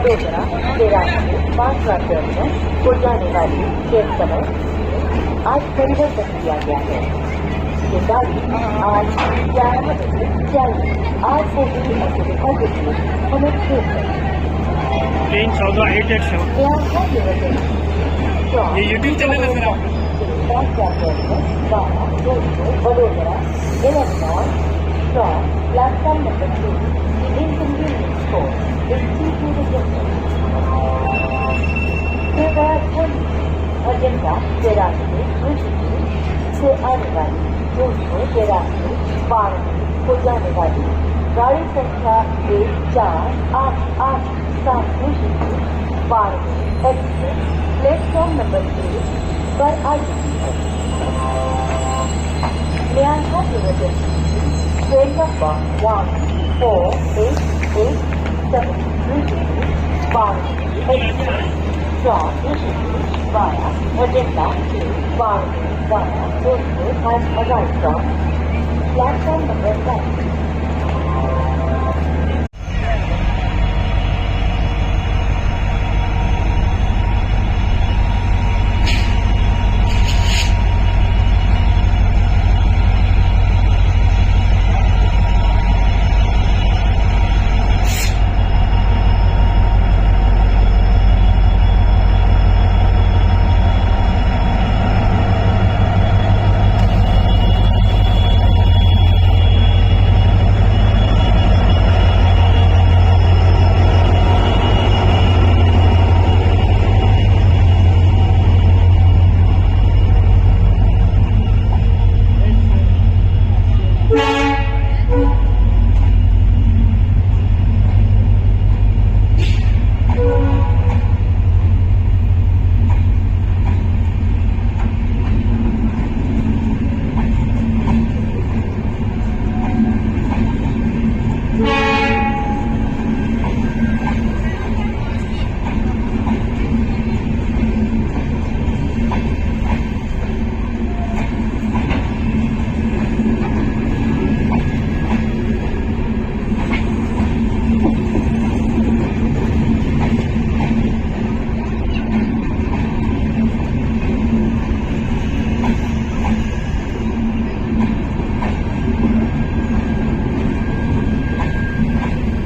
वडोदरा के रास्ते 5 टर्मिनल को जाने वाली ट्रेन समय आज परिवर्तन किया गया है। ये गाड़ी आज 11:40 आज को भी असुविधा के लिए हमें छूट है। ट्रेन 14 ये यूट्यूब चैनल है मेरा। Vadodara electron from platform number 2, the inconvenience code is due to the junction. Agenda के रास्ते ऋषिकेश से आने वाली जोधपुर के रास्ते वाराणसी को जाने वाली गाड़ी संख्या 1488 Rishikesh Barmer express platform number 1 पर आ चुकी है। न्यायालय की वजह से train number 1488 Rishikesh Barmer express from Rishikesh via agenda to Barmer via Jothpur has arrived from platform number 1.